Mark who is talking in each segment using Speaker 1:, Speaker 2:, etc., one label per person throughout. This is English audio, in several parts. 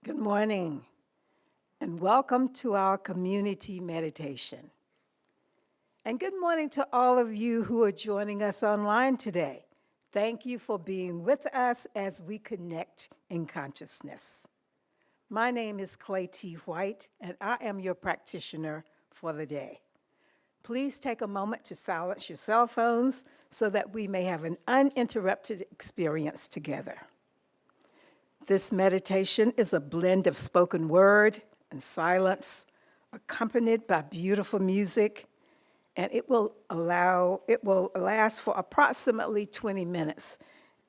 Speaker 1: Good morning, and welcome to our community meditation. And good morning to all of you who are joining us online today. Thank you for being with us as we connect in consciousness. My name is Clay T. White, and I am your practitioner for the day. Please take a moment to silence your cell phones so that we may have an uninterrupted experience together. This meditation is a blend of spoken word and silence, accompanied by beautiful music, and it will last for approximately 20 minutes.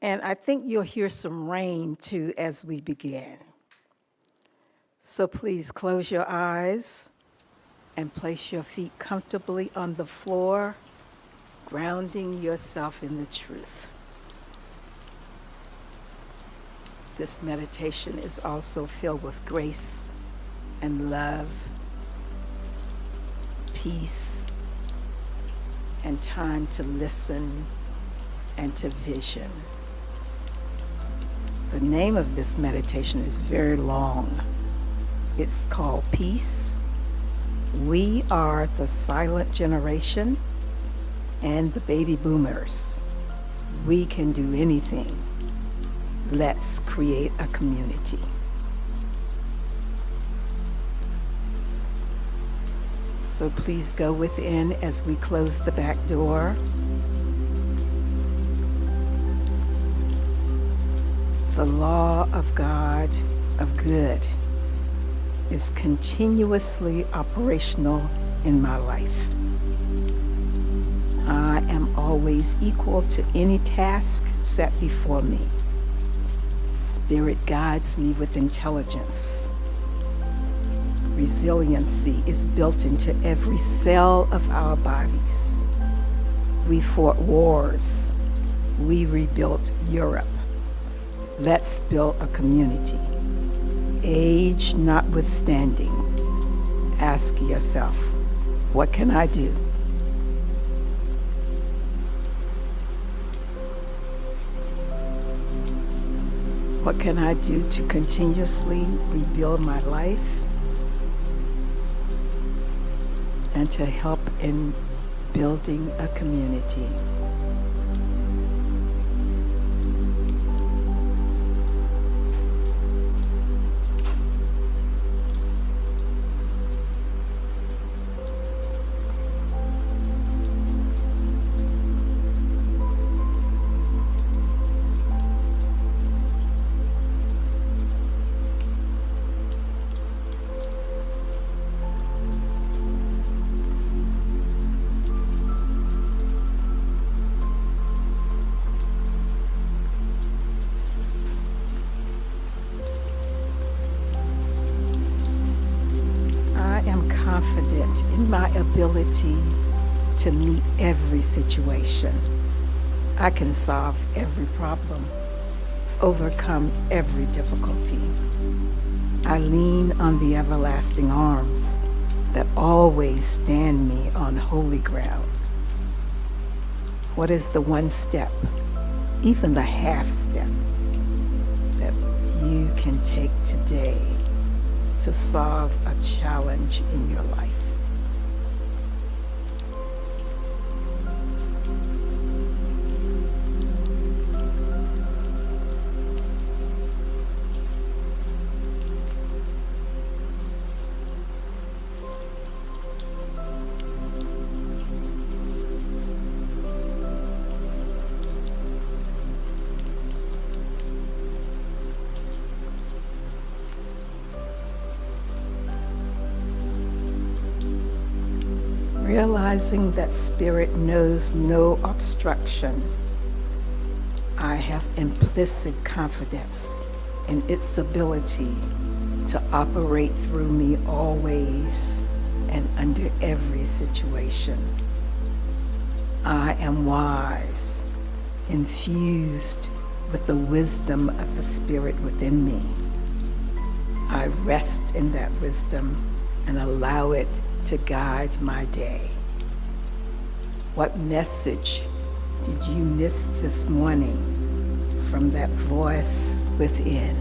Speaker 1: And I think you'll hear some rain too as we begin. So please close your eyes and place your feet comfortably on the floor, grounding yourself in the truth. This meditation is also filled with grace and love, peace, and time to listen and to vision. The name of this meditation is very long. It's called Peace. We are the silent generation and the baby boomers. We can do anything. Let's create a community. So please go within as we close the back door. The law of God, of good, is continuously operational in my life. I am always equal to any task set before me. Spirit guides me with intelligence. Resiliency is built into every cell of our bodies. We fought wars. We rebuilt Europe. Let's build a community. Age notwithstanding, ask yourself, what can I do? What can I do to continuously rebuild my life and to help in building a community? Confident in my ability to meet every situation. I can solve every problem, overcome every difficulty. I lean on the everlasting arms that always stand me on holy ground. What is the one step, even the half step, that you can take today to solve a challenge in your life? Realizing that Spirit knows no obstruction, I have implicit confidence in its ability to operate through me always and under every situation. I am wise, infused with the wisdom of the Spirit within me. I rest in that wisdom and allow it to guide my day. What message did you miss this morning from that voice within?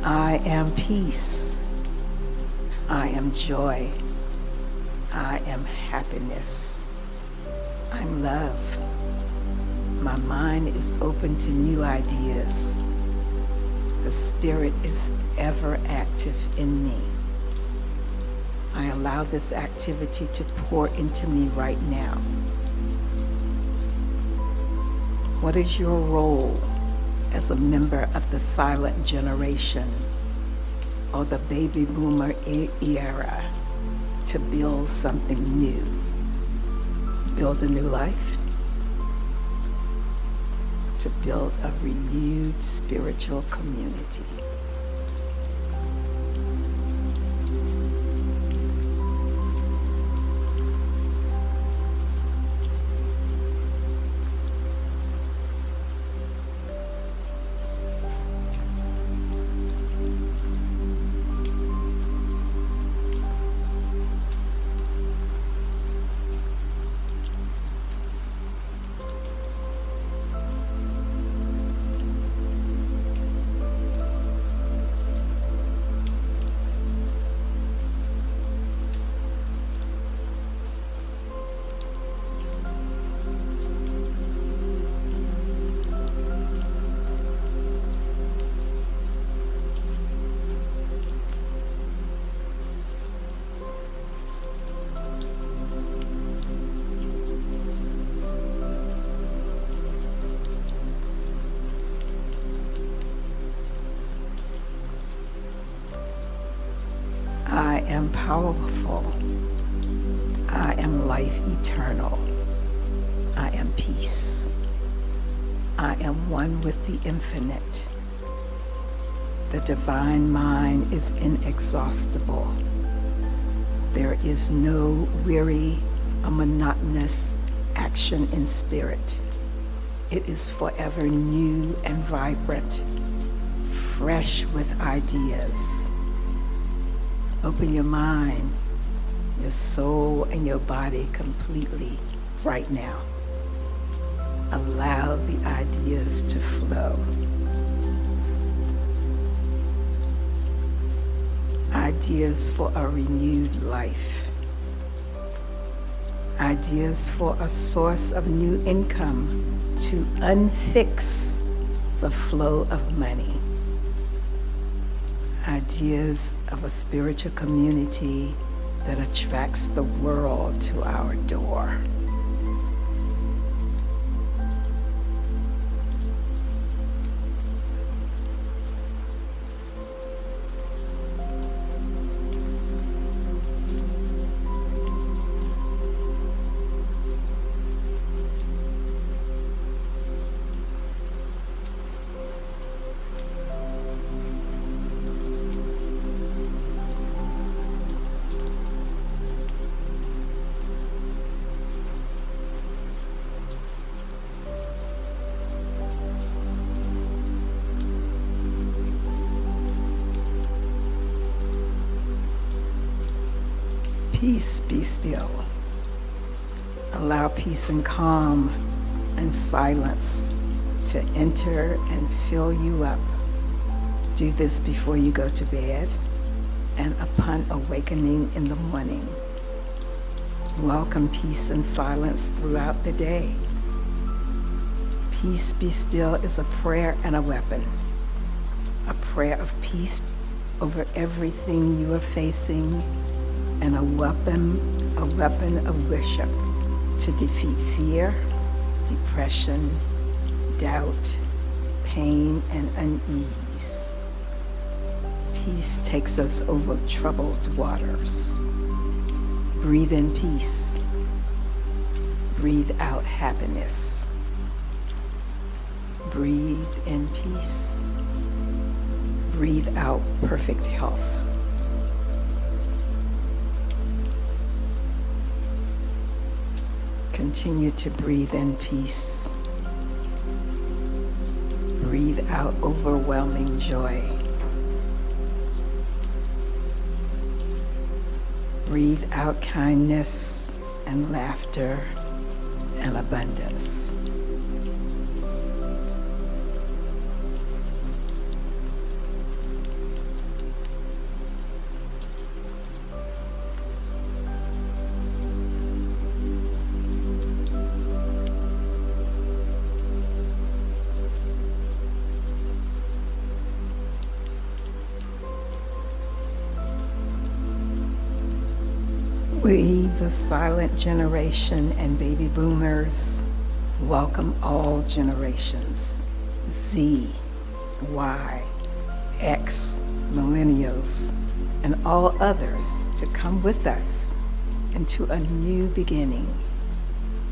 Speaker 1: I am peace. I am joy. I am happiness. I'm love. My mind is open to new ideas. The Spirit is ever active in me. I allow this activity to pour into me right now. What is your role as a member of the silent generation or the baby boomer era to build something new? Build a new life? To build a renewed spiritual community. I am powerful. I am life eternal. I am peace. I am one with the infinite. The divine mind is inexhaustible. There is no weary or monotonous action in spirit. It is forever new and vibrant, fresh with ideas. Open your mind, your soul, and your body completely right now. Allow the ideas to flow. Ideas for a renewed life. Ideas for a source of new income to unfix the flow of money. Ideas of a spiritual community that attracts the world to our door. Peace, be still. Allow peace and calm and silence to enter and fill you up. Do this before you go to bed and upon awakening in the morning. Welcome peace and silence throughout the day. Peace, be still is a prayer and a weapon. A prayer of peace over everything you are facing, and a weapon of worship to defeat fear, depression, doubt, pain, and unease. Peace takes us over troubled waters. Breathe in peace. Breathe out happiness. Breathe in peace. Breathe out perfect health. Continue to breathe in peace. Breathe out overwhelming joy. Breathe out kindness and laughter and abundance. We, the silent generation and baby boomers, welcome all generations, Z, Y, X, millennials, and all others to come with us into a new beginning,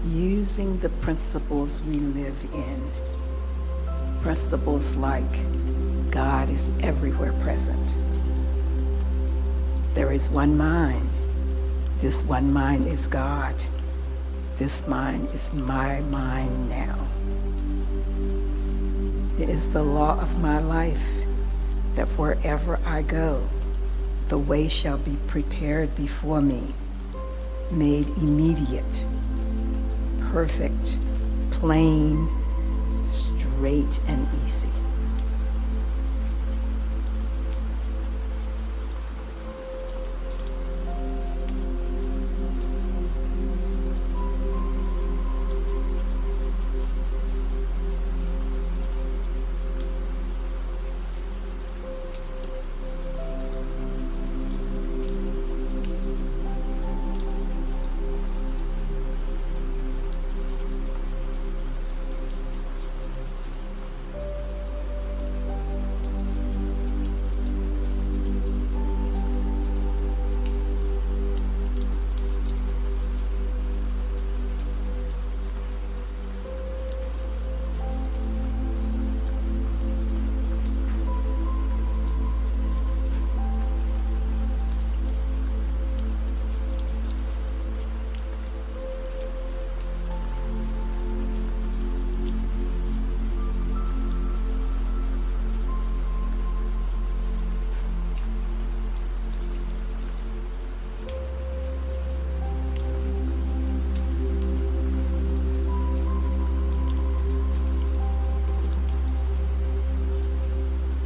Speaker 1: using the principles we live in. Principles like God is everywhere present. There is one mind. This one mind is God. This mind is my mind now. It is the law of my life that wherever I go, the way shall be prepared before me, made immediate, perfect, plain, straight, and easy.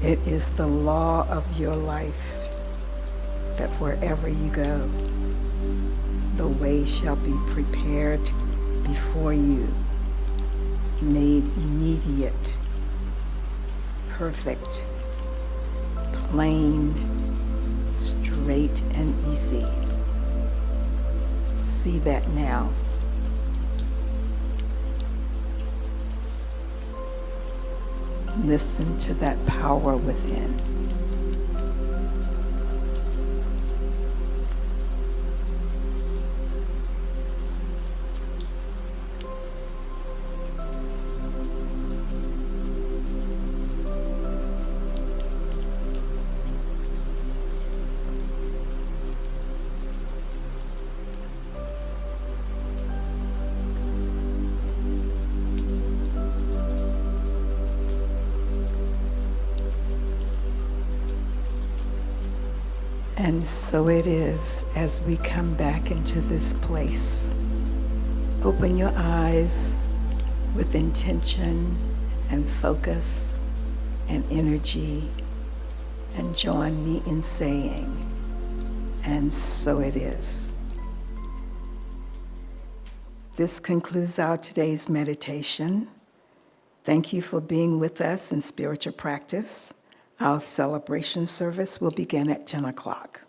Speaker 1: It is the law of your life that wherever you go, the way shall be prepared before you, made immediate, perfect, plain, straight, and easy. See that now. Listen to that power within. And so it is as we come back into this place. Open your eyes with intention and focus and energy, and join me in saying, and so it is. This concludes our today's meditation. Thank you for being with us in spiritual practice. Our celebration service will begin at 10 o'clock.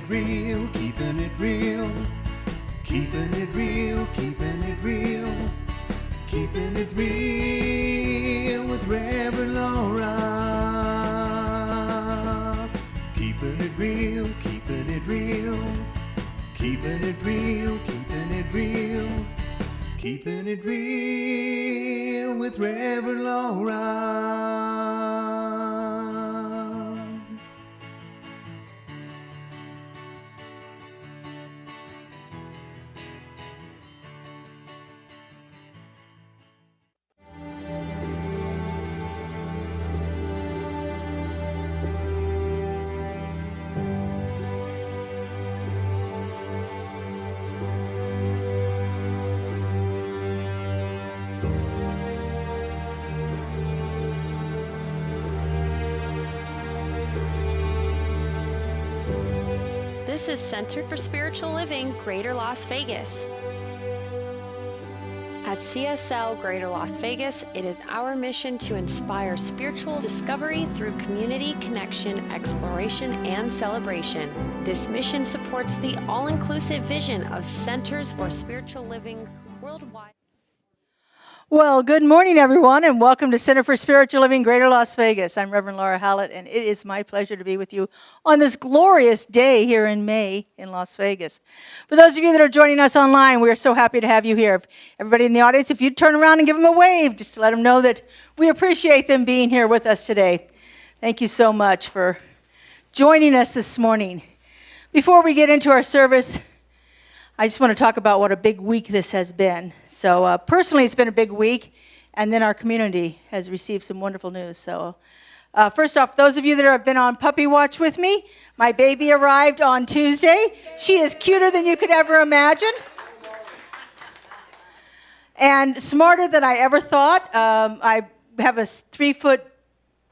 Speaker 2: it real, keeping it real, keeping it real, keeping it real, keeping it real with Reverend Laura. Keeping it real, keeping it real, keeping it real, keeping it real, keeping it real with Reverend Laura.
Speaker 3: This is Center for Spiritual Living, Greater Las Vegas. At CSL Greater Las Vegas, it is our mission to inspire spiritual discovery through community connection, exploration, and celebration. This mission supports the all-inclusive vision of Centers for Spiritual Living worldwide.
Speaker 4: Well, good morning, everyone, and welcome to Center for Spiritual Living, Greater Las Vegas. I'm Reverend Laura Hallett, and it is my pleasure to be with you on this glorious day here in May in Las Vegas. For those of you that are joining us online, we are so happy to have you here. Everybody in the audience, if you'd turn around and give them a wave, just to let them know that we appreciate them being here with us today. Thank you so much for joining us this morning. Before we get into our service, I just want to talk about what a big week this has been. So personally, it's been a big week, and then our community has received some wonderful news. So first off, those of you that have been on Puppy Watch with me, my baby arrived on Tuesday. She is cuter than you could ever imagine, and smarter than I ever thought. I have a 3-foot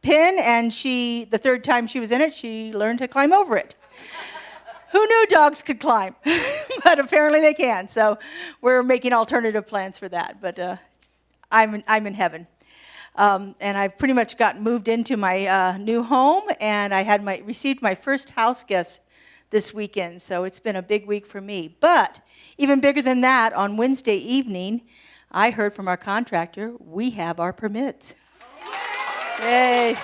Speaker 4: pin, and the third time she was in it, she learned to climb over it. Who knew dogs could climb? But apparently they can. So we're making alternative plans for that. But I'm in heaven. And I've pretty much gotten moved into my new home, and I had received my first house guest this weekend. So it's been a big week for me. But even bigger than that, on Wednesday evening, I heard from our contractor, we have our permits. Yay.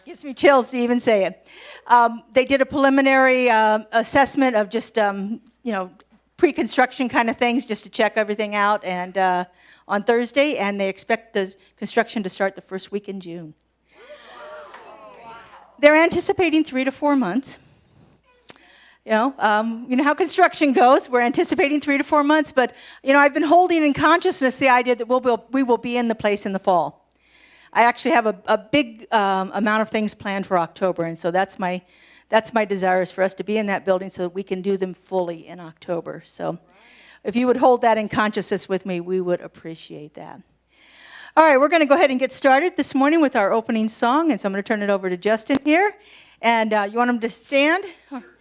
Speaker 4: Gives me chills to even say it. They did a preliminary assessment of just, pre-construction kind of things, just to check everything out, and on Thursday, and they expect the construction to start the first week in June. They're anticipating 3 to 4 months. You know how construction goes. We're anticipating 3 to 4 months, but I've been holding in consciousness the idea that we will be in the place in the fall. I actually have a big amount of things planned for October, and so that's my desire, is for us to be in that building so that we can do them fully in October. So if you would hold that in consciousness with me, we would appreciate that. All right, we're going to go ahead and get started this morning with our opening song, and so I'm going to turn it over to Justin here. And you want him to stand?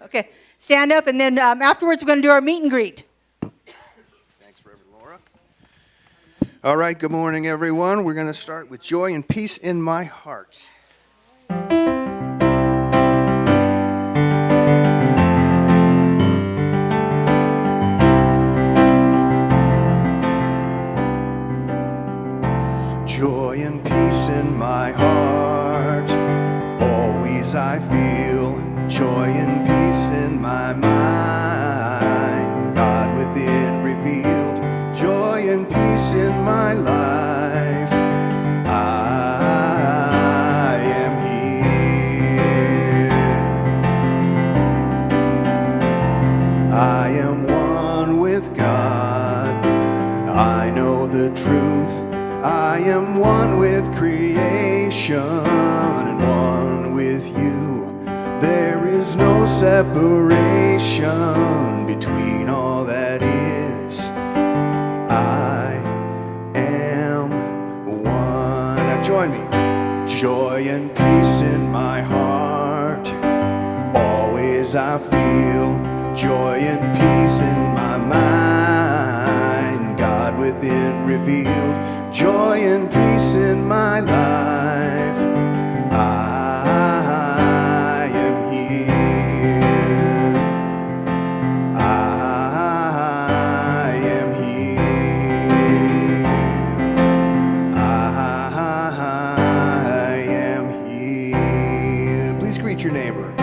Speaker 4: Okay, stand up, and then afterwards we're going to do our meet and greet.
Speaker 2: All right, good morning, everyone. We're going to start with Joy and Peace in My Heart. Joy and peace in my heart, always I feel joy and peace in my mind, God within revealed, joy and peace in my life. I am here. I am one with God. I know the truth. I am one with creation and one with you. There is no separation between all that is. I am one. Now join me. Joy and peace in my heart. Always I feel joy and peace in my mind. God within revealed. Joy and peace in my life. I am your neighbor.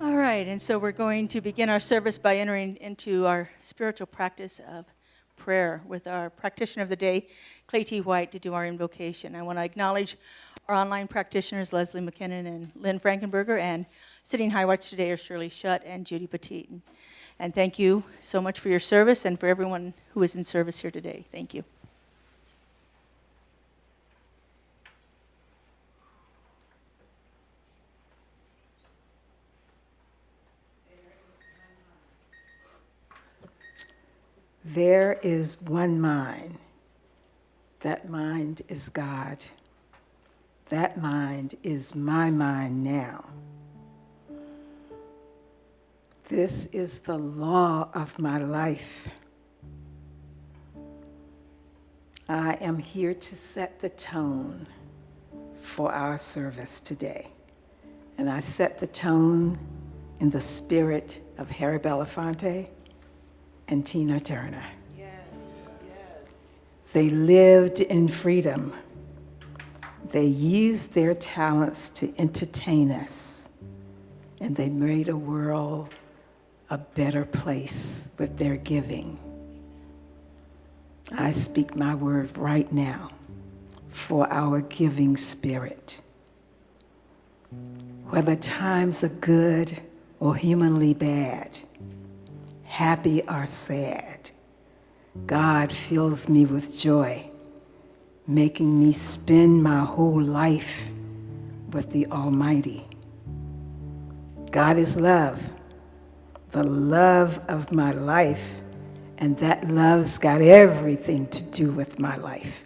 Speaker 4: All right, and so we're going to begin our service by entering into our spiritual practice of prayer with our practitioner of the day, Clay T. White, to do our invocation. I want to acknowledge our online practitioners, Leslie McKinnon and Lynn Frankenberger, and sitting high watch today are Shirley Shutt and Judy Petit. And thank you so much for your service and for everyone who is in service here today. Thank you.
Speaker 1: There is one mind. That mind is God. That mind is my mind now. This is the law of my life. I am here to set the tone for our service today. And I set the tone in the spirit of Harry Belafonte and Tina Turner.
Speaker 5: Yes, yes.
Speaker 1: They lived in freedom. They used their talents to entertain us, and they made a world a better place with their giving. I speak my word right now for our giving spirit. Whether times are good or humanly bad, happy or sad, God fills me with joy, making me spend my whole life with the Almighty. God is love, the love of my life, and that love's got everything to do with my life.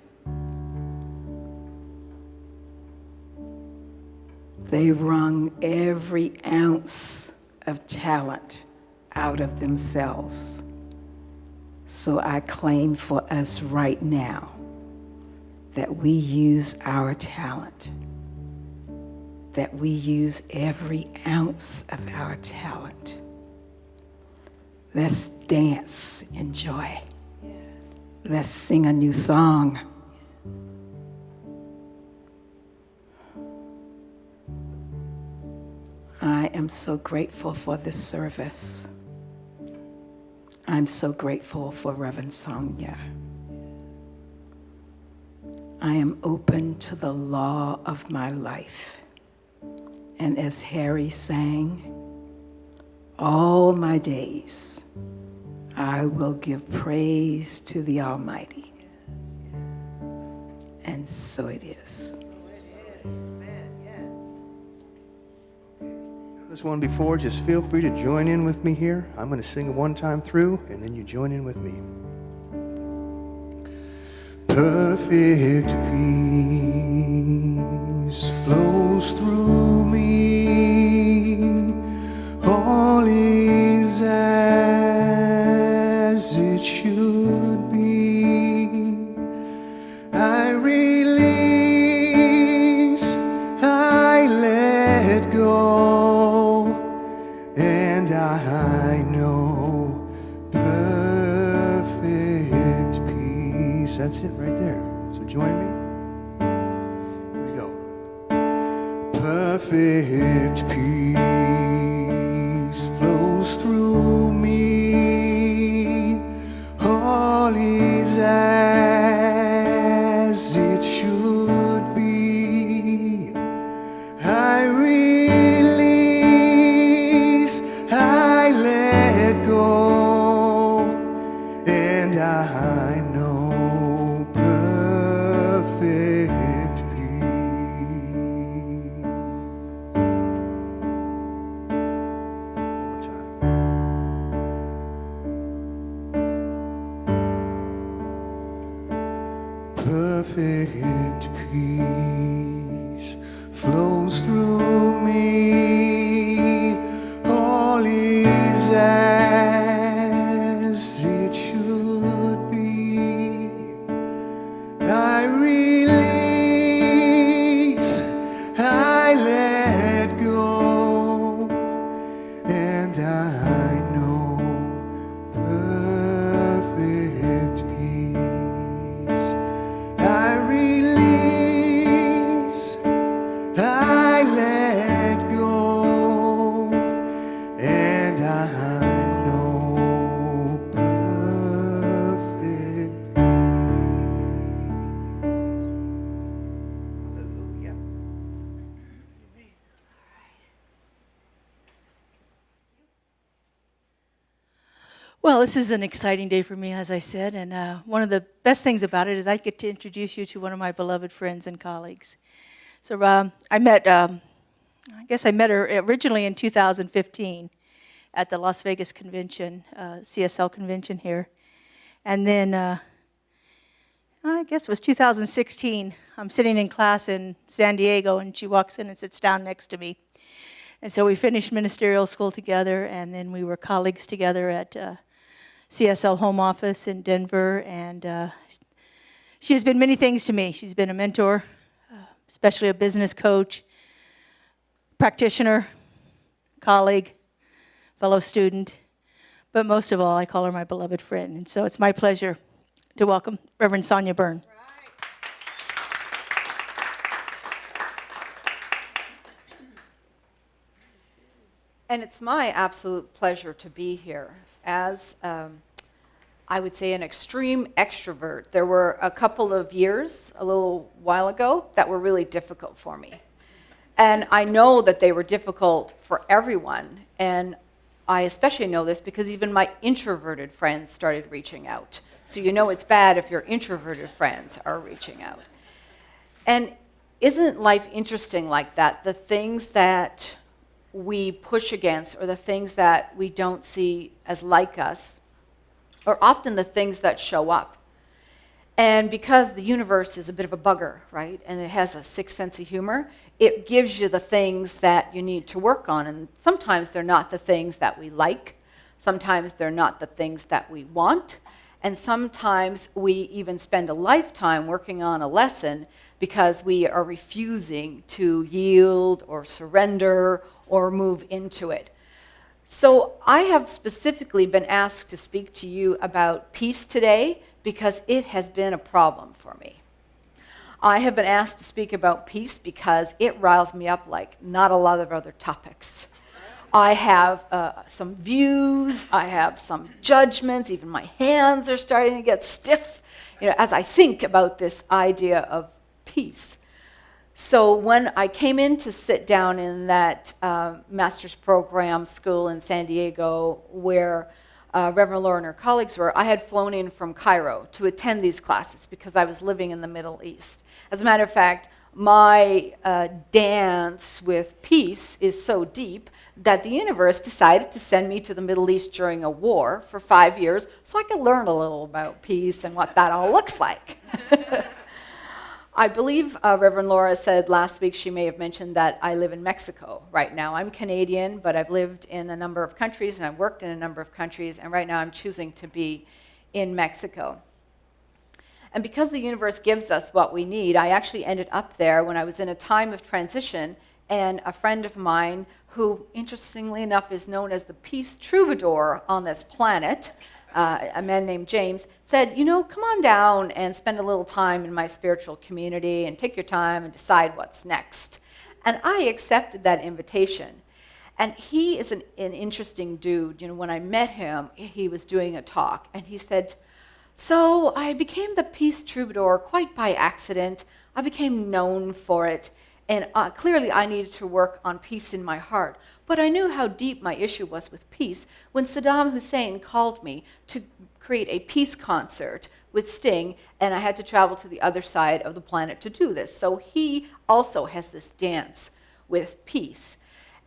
Speaker 1: They wrung every ounce of talent out of themselves. So I claim for us right now that we use our talent, that we use every ounce of our talent. Let's dance in joy.
Speaker 5: Yes.
Speaker 1: Let's sing a new song. I am so grateful for this service. I'm so grateful for Reverend Sonia. I am open to the law of my life. And as Harry sang, all my days I will give praise to the Almighty. And so it is.
Speaker 5: Amen. Yes.
Speaker 2: This one before, just feel free to join in with me here. I'm going to sing it one time through, and then you join in with me. Perfect peace flows through me. All is as it should be. I release, I let go, and I know perfect peace. That's it right there. So join me. Here we go. Perfect peace flows through me. All is as it should be. I release, I let go, and I know perfect peace. One more time. Perfect peace flows through me. All is as it should be. I release, I let go, and I know perfect peace. I release, I let go, and I know perfect
Speaker 5: Hallelujah.
Speaker 4: Well, this is an exciting day for me, as I said, and one of the best things about it is I get to introduce you to one of my beloved friends and colleagues. So I guess I met her originally in 2015 at the Las Vegas convention, CSL convention here. And then I guess it was 2016, I'm sitting in class in San Diego, and she walks in and sits down next to me. And so we finished ministerial school together, and then we were colleagues together at CSL home office in Denver, and she has been many things to me. She's been a mentor, especially a business coach, practitioner, colleague, fellow student, but most of all, I call her my beloved friend. And so it's my pleasure to welcome Reverend Sonia Byrne.
Speaker 6: And it's my absolute pleasure to be here. As I would say an extreme extrovert, there were a couple of years, a little while ago, that were really difficult for me. And I know that they were difficult for everyone. And I especially know this because even my introverted friends started reaching out. So you know it's bad if your introverted friends are reaching out. And isn't life interesting like that? The things that we push against, or the things that we don't see as like us, are often the things that show up. And because the universe is a bit of a bugger, right, and it has a sixth sense of humor, it gives you the things that you need to work on. And sometimes they're not the things that we like. Sometimes they're not the things that we want. And sometimes we even spend a lifetime working on a lesson because we are refusing to yield or surrender or move into it. So I have specifically been asked to speak to you about peace today because it has been a problem for me. I have been asked to speak about peace because it riles me up like not a lot of other topics. I have some views, I have some judgments, even my hands are starting to get stiff, as I think about this idea of peace. So when I came in to sit down in that master's program school in San Diego where Reverend Laura and her colleagues were, I had flown in from Cairo to attend these classes because I was living in the Middle East. As a matter of fact, my dance with peace is so deep that the universe decided to send me to the Middle East during a war for 5 years so I could learn a little about peace and what that all looks like. I believe Reverend Laura said last week, she may have mentioned that I live in Mexico right now. I'm Canadian, but I've lived in a number of countries and I've worked in a number of countries, and right now I'm choosing to be in Mexico. And because the universe gives us what we need, I actually ended up there when I was in a time of transition, and a friend of mine, who interestingly enough is known as the peace troubadour on this planet, a man named James, said, come on down and spend a little time in my spiritual community and take your time and decide what's next. And I accepted that invitation. And he is an interesting dude. When I met him, he was doing a talk, and he said, so I became the peace troubadour quite by accident. I became known for it, and clearly I needed to work on peace in my heart. But I knew how deep my issue was with peace when Saddam Hussein called me to create a peace concert with Sting, and I had to travel to the other side of the planet to do this. So he also has this dance with peace.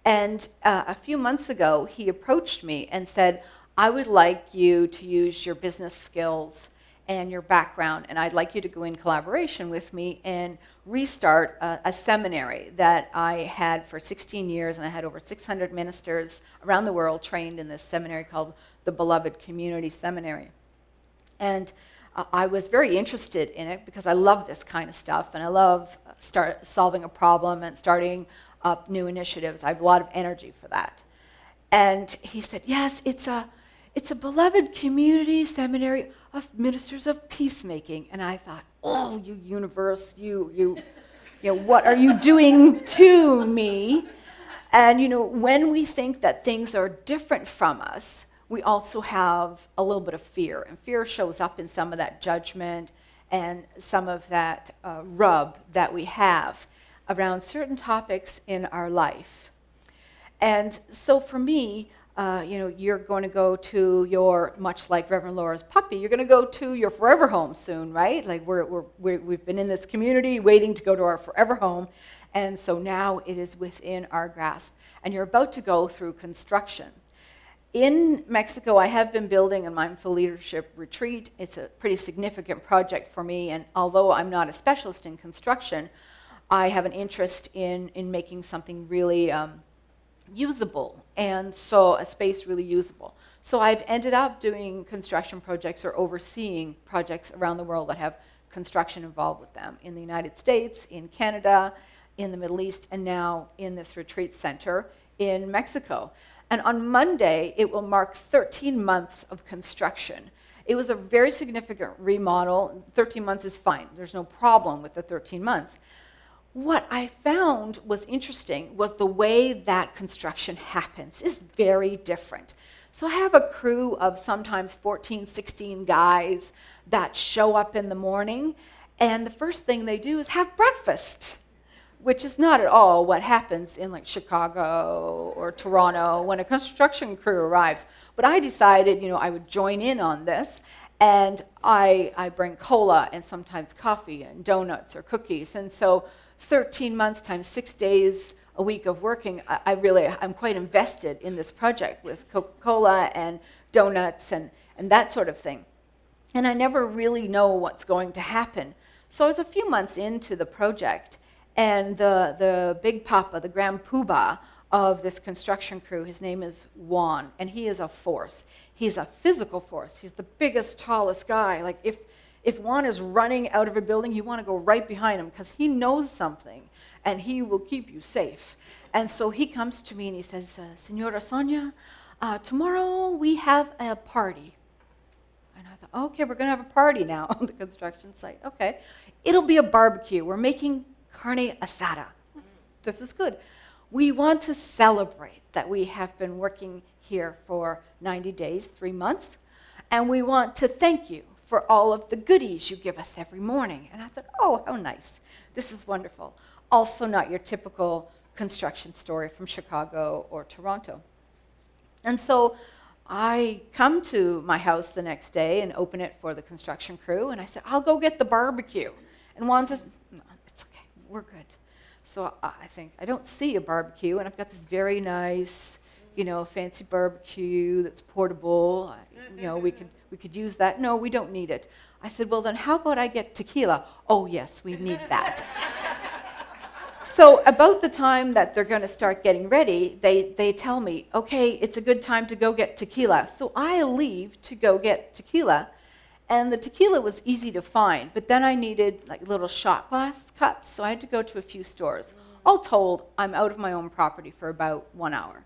Speaker 6: And a few months ago, he approached me and said, I would like you to use your business skills and your background, and I'd like you to go in collaboration with me and restart a seminary that I had for 16 years, and I had over 600 ministers around the world trained in this seminary called the Beloved Community Seminary. And I was very interested in it because I love this kind of stuff, and I love solving a problem and starting up new initiatives. I have a lot of energy for that. And he said, yes, it's a beloved community seminary of ministers of peacemaking. And I thought, oh, you universe, you what are you doing to me? And when we think that things are different from us, we also have a little bit of fear. And fear shows up in some of that judgment and some of that rub that we have around certain topics in our life. And so for me, you're going to go to your, much like Reverend Laura's puppy, you're going to go to your forever home soon, right? Like we've been in this community waiting to go to our forever home, and so now it is within our grasp. And you're about to go through construction. In Mexico, I have been building a mindful leadership retreat. It's a pretty significant project for me, and although I'm not a specialist in construction, I have an interest in making something really usable, and so a space really usable. So I've ended up doing construction projects or overseeing projects around the world that have construction involved with them, in the United States, in Canada, in the Middle East, and now in this retreat center in Mexico. And on Monday, it will mark 13 months of construction. It was a very significant remodel. 13 months is fine. There's no problem with the 13 months. What I found was interesting was the way that construction happens is very different. So I have a crew of sometimes 14, 16 guys that show up in the morning, and the first thing they do is have breakfast, which is not at all what happens in like Chicago or Toronto when a construction crew arrives. But I decided, I would join in on this, and I bring cola and sometimes coffee and donuts or cookies. And so 13 months times 6 days a week of working, I'm quite invested in this project with Coca-Cola and donuts and that sort of thing. And I never really know what's going to happen. So I was a few months into the project, and the big papa, the grand poobah of this construction crew, his name is Juan, and he is a force. He's a physical force. He's the biggest, tallest guy. Like if Juan is running out of a building, you want to go right behind him because he knows something and he will keep you safe. And so he comes to me and he says, Senora Sonia, tomorrow we have a party. And I thought, okay, we're going to have a party now on the construction site. Okay. It'll be a barbecue. We're making carne asada. This is good. We want to celebrate that we have been working here for 90 days, 3 months, and we want to thank you for all of the goodies you give us every morning. And I thought, oh, how nice. This is wonderful. Also not your typical construction story from Chicago or Toronto. And so I come to my house the next day and open it for the construction crew, and I said, I'll go get the barbecue. And Juan says, no, it's okay. we're good. So I think, I don't see a barbecue, and I've got this very nice, fancy barbecue that's portable. We could use that. No, we don't need it. I said, well, then how about I get tequila? Oh, yes, we need that. So about the time that they're going to start getting ready, they tell me, okay, it's a good time to go get tequila. So I leave to go get tequila, and the tequila was easy to find, but then I needed like little shot glass cups, so I had to go to a few stores. All told, I'm out of my own property for about 1 hour.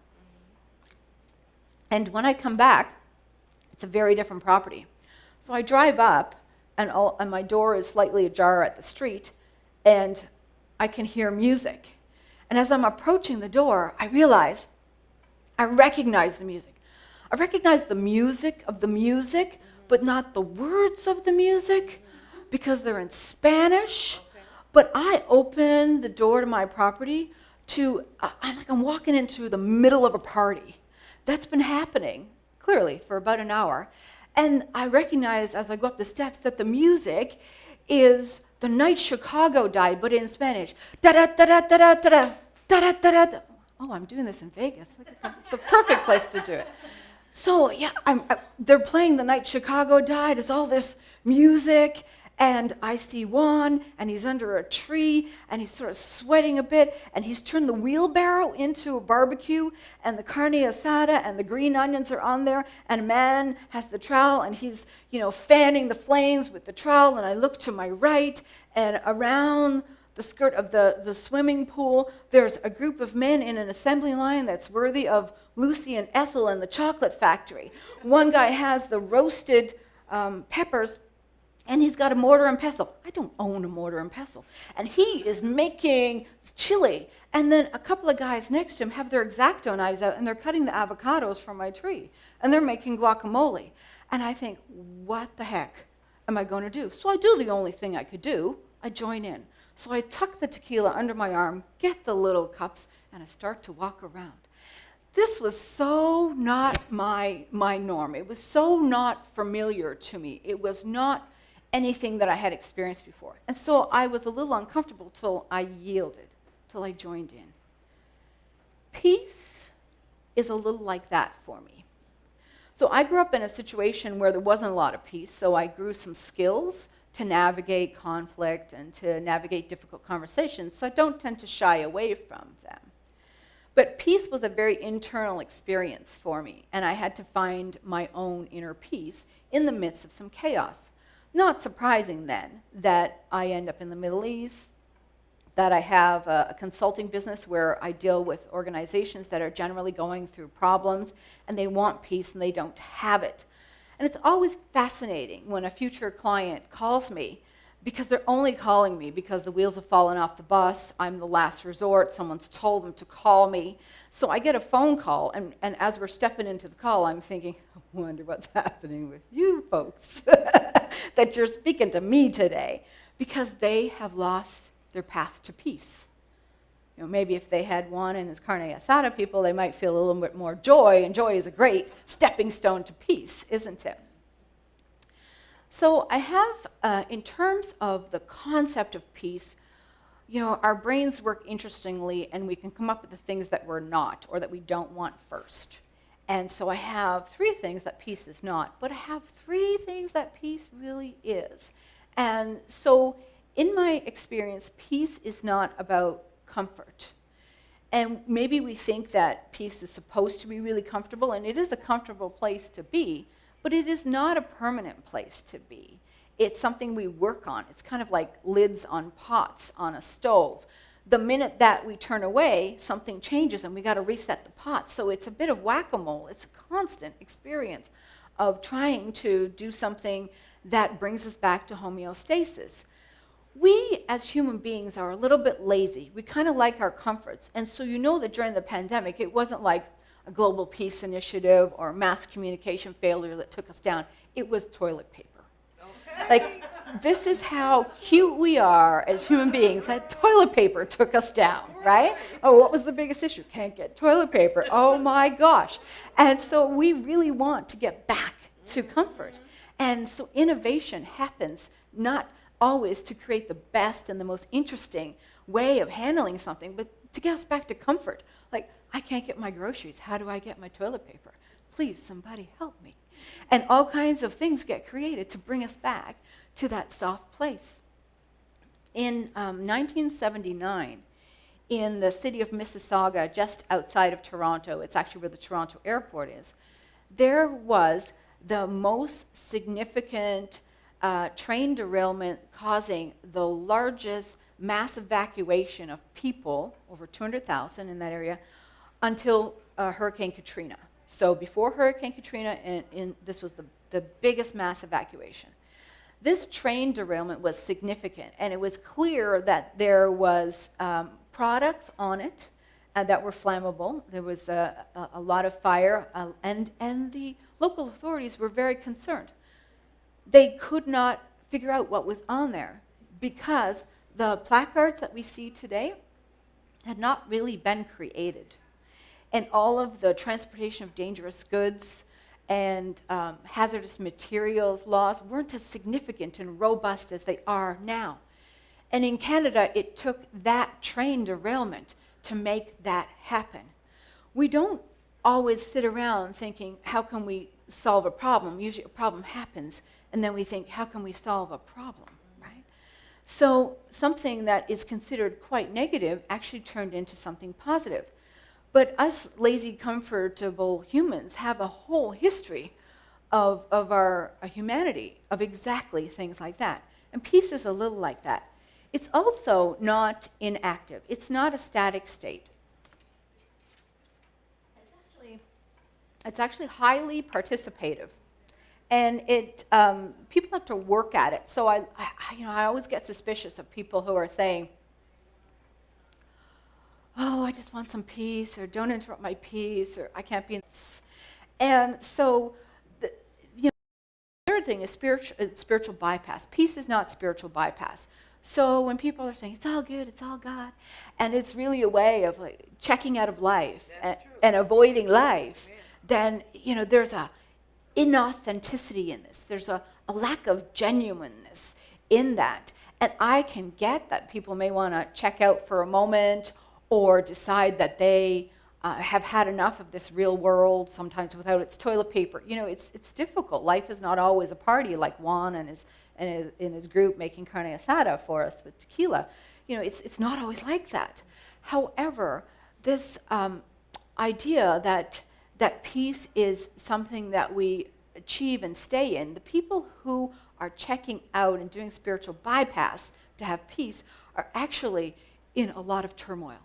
Speaker 6: And when I come back, it's a very different property. So I drive up, and my door is slightly ajar at the street, and I can hear music. And as I'm approaching the door, I realize I recognize the music. I recognize the music of the music, but not the words of the music, because they're in Spanish. But I open the door to my property I'm walking into the middle of a party. That's been happening, clearly, for about an hour. And I recognize as I go up the steps that the music is The Night Chicago Died, but in Spanish. Da-da-da-da-da-da-da, da-da-da-da. Oh, I'm doing this in Vegas. It's the perfect place to do it. So, yeah, they're playing The Night Chicago Died. There's all this music, and I see Juan, and he's under a tree, and he's sort of sweating a bit, and he's turned the wheelbarrow into a barbecue, and the carne asada and the green onions are on there, and a man has the trowel, and he's, fanning the flames with the trowel, and I look to my right, and around the skirt of the swimming pool, there's a group of men in an assembly line that's worthy of Lucy and Ethel in the chocolate factory. One guy has the roasted peppers, and he's got a mortar and pestle. I don't own a mortar and pestle. And he is making chili. And then a couple of guys next to him have their X-Acto knives out, and they're cutting the avocados from my tree. And they're making guacamole. And I think, what the heck am I going to do? So I do the only thing I could do. I join in. So I tuck the tequila under my arm, get the little cups, and I start to walk around. This was so not my norm. It was so not familiar to me. It was not anything that I had experienced before. And so I was a little uncomfortable till I yielded, till I joined in. Peace is a little like that for me. So I grew up in a situation where there wasn't a lot of peace, so I grew some skills to navigate conflict and to navigate difficult conversations, so I don't tend to shy away from them. But peace was a very internal experience for me, and I had to find my own inner peace in the midst of some chaos. Not surprising then that I end up in the Middle East, that I have a consulting business where I deal with organizations that are generally going through problems and they want peace and they don't have it. And it's always fascinating when a future client calls me, because they're only calling me because the wheels have fallen off the bus, I'm the last resort, someone's told them to call me. So I get a phone call, and as we're stepping into the call, I'm thinking, I wonder what's happening with you folks, that you're speaking to me today, because they have lost their path to peace. Maybe if they had Juan and his carne asada people, they might feel a little bit more joy, and joy is a great stepping stone to peace, isn't it? So I have, in terms of the concept of peace, our brains work interestingly, and we can come up with the things that we're not, or that we don't want first. And so I have 3 things that peace is not, but I have 3 things that peace really is. And so in my experience, peace is not about comfort. And maybe we think that peace is supposed to be really comfortable, and it is a comfortable place to be, but it is not a permanent place to be. It's something we work on. It's kind of like lids on pots on a stove. The minute that we turn away, something changes and we got to reset the pot. So it's a bit of whack-a-mole. It's a constant experience of trying to do something that brings us back to homeostasis. We, as human beings, are a little bit lazy. We kind of like our comforts. And so that during the pandemic, it wasn't like a global peace initiative or mass communication failure that took us down. It was toilet paper. Like, this is how cute we are as human beings, that toilet paper took us down, right? Oh, what was the biggest issue? Can't get toilet paper. Oh my gosh. And so we really want to get back to comfort. And so innovation happens not always to create the best and the most interesting way of handling something, but to get us back to comfort. Like, I can't get my groceries. How do I get my toilet paper? Please, somebody help me. And all kinds of things get created to bring us back to that soft place. In 1979, in the city of Mississauga, just outside of Toronto, it's actually where the Toronto airport is, there was the most significant train derailment causing the largest mass evacuation of people, over 200,000 in that area, until Hurricane Katrina. So before Hurricane Katrina, this was the biggest mass evacuation. This train derailment was significant, and it was clear that there was products on it that were flammable. There was a lot of fire, and the local authorities were very concerned. They could not figure out what was on there because the placards that we see today had not really been created. And all of the transportation of dangerous goods and hazardous materials laws weren't as significant and robust as they are now. And in Canada, it took that train derailment to make that happen. We don't always sit around thinking, how can we solve a problem? Usually a problem happens, and then we think, how can we solve a problem, right? So something that is considered quite negative actually turned into something positive. But us lazy, comfortable humans have a whole history of our humanity, of exactly things like that. And peace is a little like that. It's also not inactive. It's not a static state. It's actually highly participative. And people have to work at it. So I always get suspicious of people who are saying, oh, I just want some peace, or don't interrupt my peace, or I can't be in this. And so, the third thing is spiritual bypass. Peace is not spiritual bypass. So when people are saying, it's all good, it's all God, and it's really a way of like checking out of life and avoiding life, then there's a inauthenticity in this. There's a lack of genuineness in that. And I can get that people may want to check out for a moment, or decide that they have had enough of this real world, sometimes without its toilet paper. It's difficult. Life is not always a party like Juan and his group making carne asada for us with tequila. It's not always like that. However, this idea that peace is something that we achieve and stay in, the people who are checking out and doing spiritual bypass to have peace are actually in a lot of turmoil.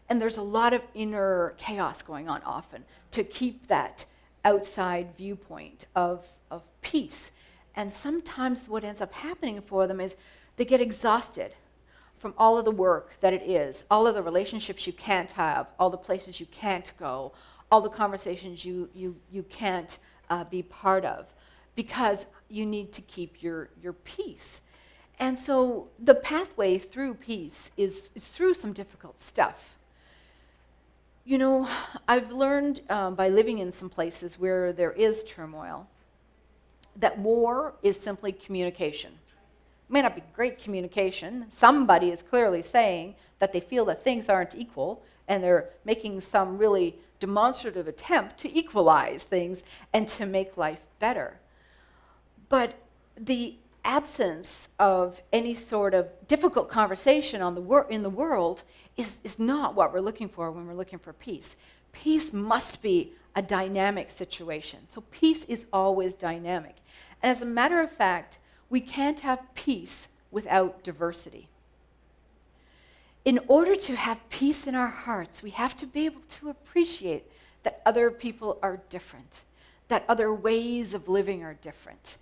Speaker 6: And there's a lot of inner chaos going on often to keep that outside viewpoint of peace. And sometimes what ends up happening for them is they get exhausted from all of the work that it is, all of the relationships you can't have, all the places you can't go, all the conversations you can't be part of, because you need to keep your peace. And so the pathway through peace is through some difficult stuff. I've learned by living in some places where there is turmoil that war is simply communication. It may not be great communication. Somebody is clearly saying that they feel that things aren't equal, and they're making some really demonstrative attempt to equalize things and to make life better. But the absence of any sort of difficult conversation in the world is not what we're looking for when we're looking for peace. Peace must be a dynamic situation. So peace is always dynamic. And as a matter of fact, we can't have peace without diversity. In order to have peace in our hearts, we have to be able to appreciate that other people are different, that other ways of living are different.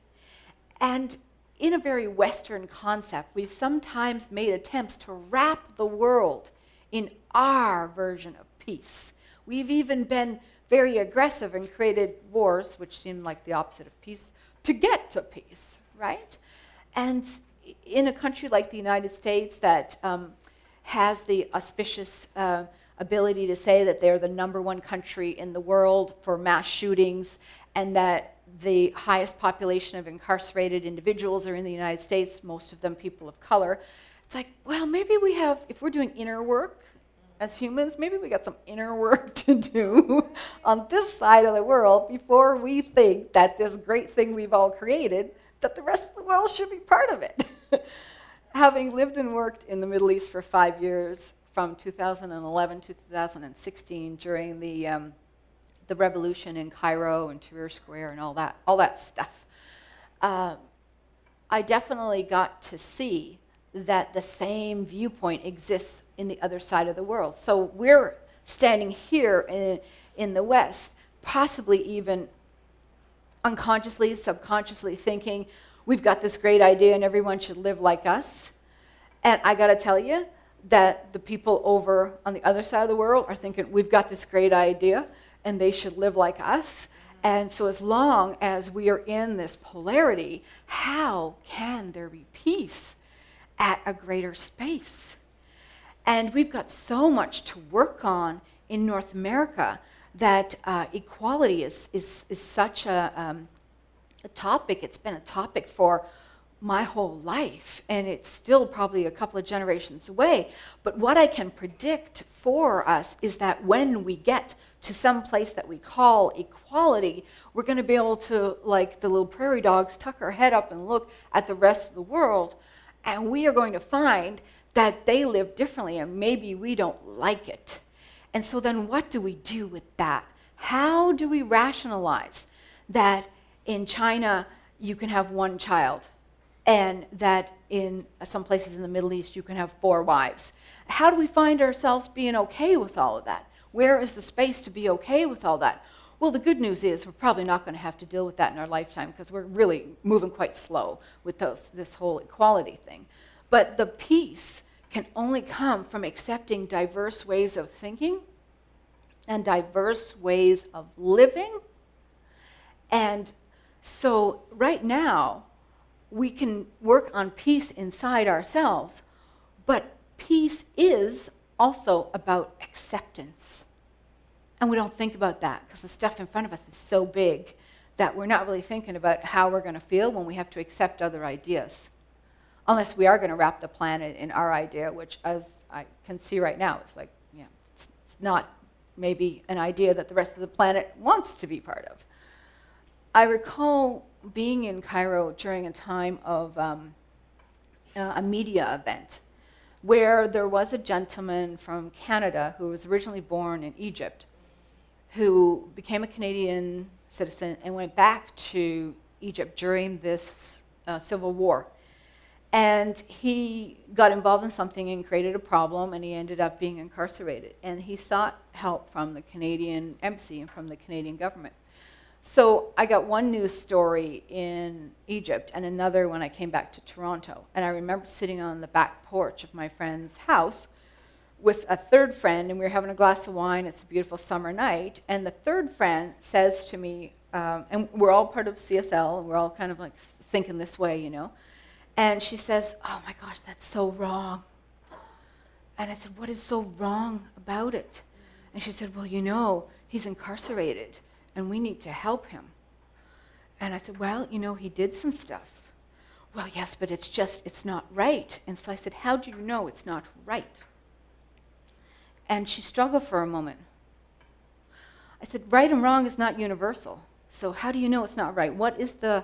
Speaker 6: And in a very Western concept, we've sometimes made attempts to wrap the world in our version of peace. We've even been very aggressive and created wars, which seem like the opposite of peace, to get to peace, right? And in a country like the United States that has the auspicious ability to say that they're the #1 country in the world for mass shootings, and that the highest population of incarcerated individuals are in the United States, most of them people of color. It's like, well, maybe we have, if we're doing inner work as humans, maybe we got some inner work to do on this side of the world before we think that this great thing we've all created, that the rest of the world should be part of it. Having lived and worked in the Middle East for 5 years, from 2011 to 2016, during the revolution in Cairo and Tahrir Square and all that stuff, I definitely got to see that the same viewpoint exists in the other side of the world. So we're standing here in the West, possibly even unconsciously, subconsciously thinking, we've got this great idea and everyone should live like us. And I gotta tell you that the people over on the other side of the world are thinking, we've got this great idea and they should live like us. And so as long as we are in this polarity, how can there be peace at a greater space? And we've got so much to work on in North America that equality is such a topic. It's been a topic for my whole life, and it's still probably a couple of generations away. But what I can predict for us is that when we get to some place that we call equality, we're going to be able to, like the little prairie dogs, tuck our head up and look at the rest of the world, and we are going to find that they live differently, and maybe we don't like it. And so then what do we do with that? How do we rationalize that in China you can have one child, and that in some places in the Middle East you can have 4 wives? How do we find ourselves being okay with all of that? Where is the space to be okay with all that? Well, the good news is we're probably not going to have to deal with that in our lifetime, because we're really moving quite slow with this whole equality thing. But the peace can only come from accepting diverse ways of thinking and diverse ways of living. And so right now, we can work on peace inside ourselves, but peace is also about acceptance. And we don't think about that because the stuff in front of us is so big that we're not really thinking about how we're going to feel when we have to accept other ideas. Unless we are going to wrap the planet in our idea, which, as I can see right now, it's like, yeah, it's not maybe an idea that the rest of the planet wants to be part of. I recall being in Cairo during a time of a media event where there was a gentleman from Canada who was originally born in Egypt, who became a Canadian citizen and went back to Egypt during this civil war. And he got involved in something and created a problem, and he ended up being incarcerated. And he sought help from the Canadian embassy and from the Canadian government. So I got one news story in Egypt and another when I came back to Toronto. And I remember sitting on the back porch of my friend's house with a third friend, and we were having a glass of wine. It's a beautiful summer night. And the third friend says to me, and we're all part of CSL, and we're all kind of like thinking this way, you know. And she says, oh my gosh, that's so wrong. And I said, what is so wrong about it? And she said, well, you know, he's incarcerated and we need to help him. And I said, well, you know, he did some stuff. Well, yes, but it's not right. And so I said, how do you know it's not right? And she struggled for a moment. I said, right and wrong is not universal. So how do you know it's not right? What is the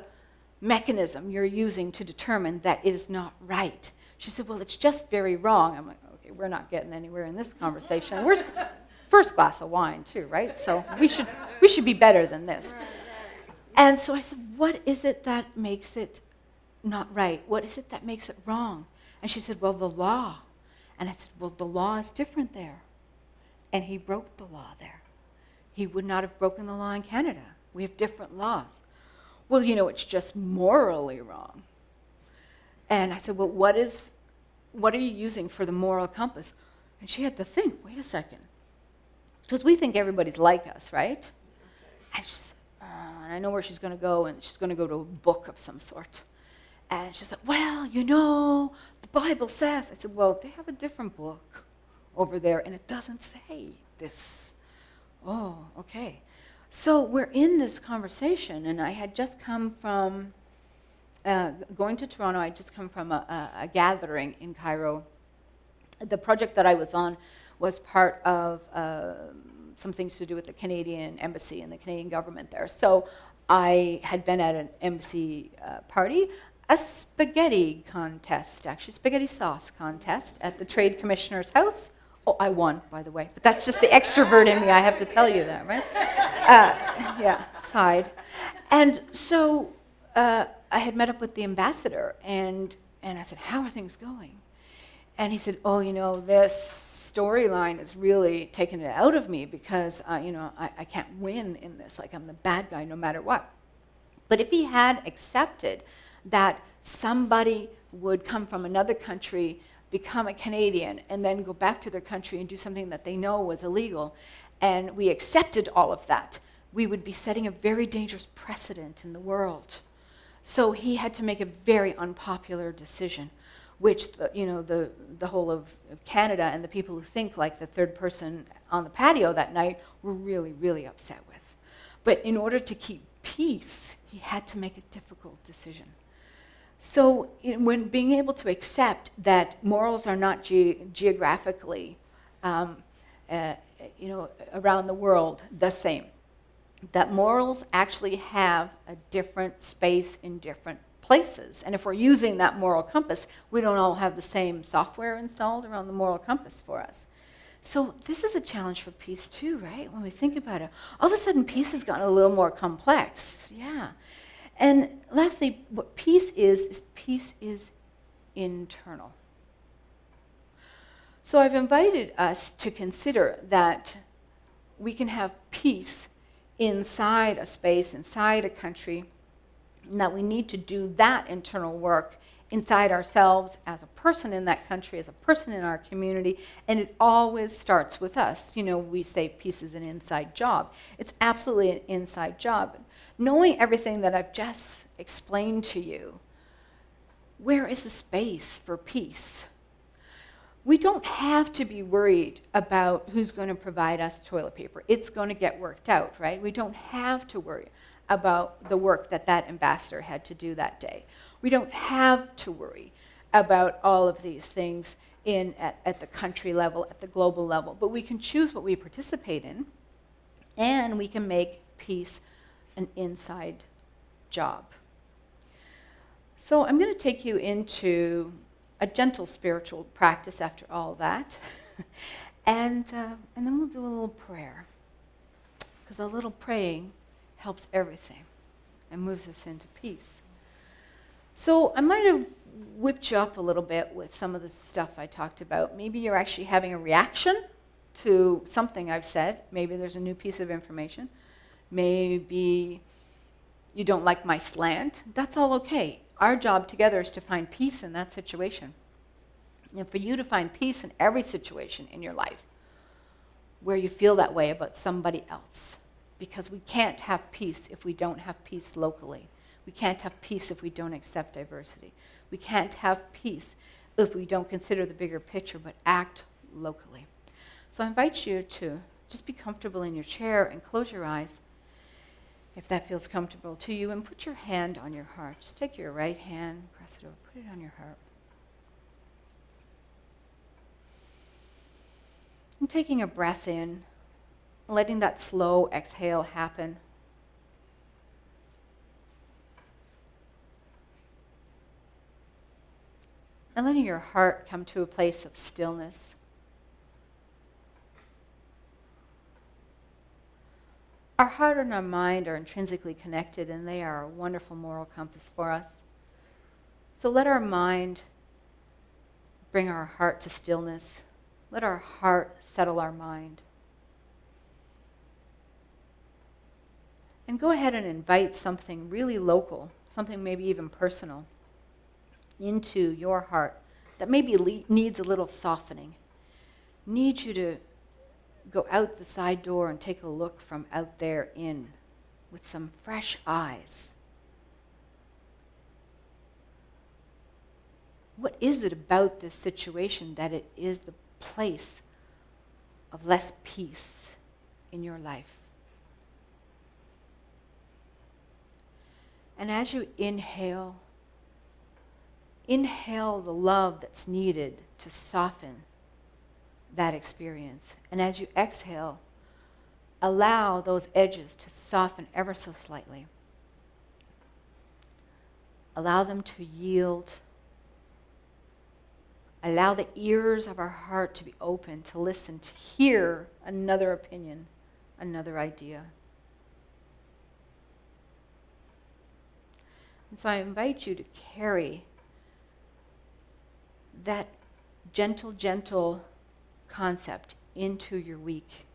Speaker 6: mechanism you're using to determine that it is not right? She said, well, it's just very wrong. I'm like, okay, we're not getting anywhere in this conversation. We're first glass of wine too, right? So we should be better than this. And so I said, what is it that makes it not right? What is it that makes it wrong? And she said, well, the law. And I said, well, the law is different there. And he broke the law there. He would not have broken the law in Canada. We have different laws. Well, you know, it's just morally wrong. And I said, well, what are you using for the moral compass? And she had to think, wait a second. Because we think everybody's like us, right? And she said, and I know where she's going to go, and she's going to go to a book of some sort. And she's like, well, you know, the Bible says. I said, well, they have a different book over there, and it doesn't say this. Oh, okay. So we're in this conversation, and I had just come from going to Toronto. I had just come from a gathering in Cairo. The project that I was on was part of some things to do with the Canadian embassy and the Canadian government there. So I had been at an embassy party, a spaghetti contest, actually, spaghetti sauce contest at the Trade Commissioner's house. Oh, I won, by the way, but that's just the extrovert in me, I have to tell you that, right? Yeah, side. And so I had met up with the ambassador, and I said, how are things going? And he said, oh, this storyline is really taking it out of me because, I can't win in this. Like, I'm the bad guy no matter what. But if he had accepted that somebody would come from another country, become a Canadian, and then go back to their country and do something that they know was illegal, and we accepted all of that, we would be setting a very dangerous precedent in the world. So he had to make a very unpopular decision, which the whole of Canada and the people who think like the third person on the patio that night were really, really upset with. But in order to keep peace, he had to make a difficult decision. So when being able to accept that morals are not geographically, around the world the same, that morals actually have a different space in different places. And if we're using that moral compass, we don't all have the same software installed around the moral compass for us. So this is a challenge for peace too, right? When we think about it, all of a sudden peace has gotten a little more complex. Yeah. And lastly, what peace is internal. So I've invited us to consider that we can have peace inside a space, inside a country, and that we need to do that internal work inside ourselves as a person in that country, as a person in our community, and it always starts with us. We say peace is an inside job. It's absolutely an inside job. Knowing everything that I've just explained to you, where is the space for peace? We don't have to be worried about who's going to provide us toilet paper. It's going to get worked out, right? We don't have to worry about the work that ambassador had to do that day. We don't have to worry about all of these things at the country level, at the global level, but we can choose what we participate in, and we can make peace an inside job. So I'm going to take you into a gentle spiritual practice after all that, and then we'll do a little prayer, because a little praying helps everything and moves us into peace. So I might have whipped you up a little bit with some of the stuff I talked about. Maybe you're actually having a reaction to something I've said. Maybe there's a new piece of information. Maybe you don't like my slant. That's all okay. Our job together is to find peace in that situation. And for you to find peace in every situation in your life where you feel that way about somebody else. Because we can't have peace if we don't have peace locally. We can't have peace if we don't accept diversity. We can't have peace if we don't consider the bigger picture but act locally. So I invite you to just be comfortable in your chair and close your eyes if that feels comfortable to you, and put your hand on your heart. Just take your right hand, press it over, put it on your heart. And taking a breath in, letting that slow exhale happen. And letting your heart come to a place of stillness. Our heart and our mind are intrinsically connected, and they are a wonderful moral compass for us. So let our mind bring our heart to stillness. Let our heart settle our mind. And go ahead and invite something really local, something maybe even personal, into your heart that maybe needs a little softening. Needs you to go out the side door and take a look from out there in with some fresh eyes. What is it about this situation that it is the place of less peace in your life? And as you inhale the love that's needed to soften that experience. And as you exhale, allow those edges to soften ever so slightly. Allow them to yield. Allow the ears of our heart to be open, to listen, to hear another opinion, another idea. And so I invite you to carry that gentle concept into your week.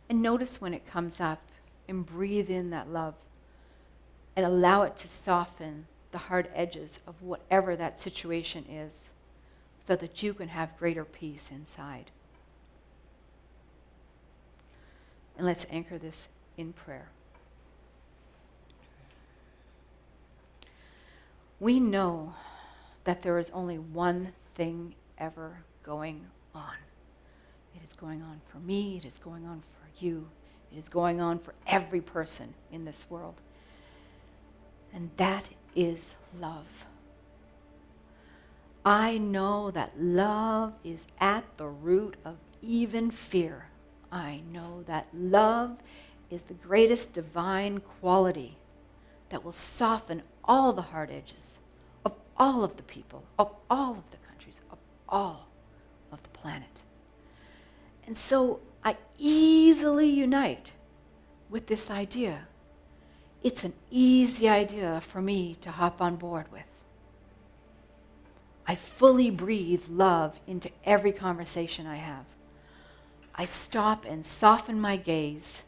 Speaker 6: And notice when it comes up, and breathe in that love and allow it to soften the hard edges of whatever that situation is, so that you can have greater peace inside. And let's anchor this in prayer. We know that there is only one thing ever going on. It is going on for me, it is going on for you, it is going on for every person in this world. And that is love. I know that love is at the root of even fear. I know that love is the greatest divine quality that will soften all the hard edges of all of the people, of all of the countries, of all of the planet. And so I easily unite with this idea. It's an easy idea for me to hop on board with. I fully breathe love into every conversation I have. I stop and soften my gaze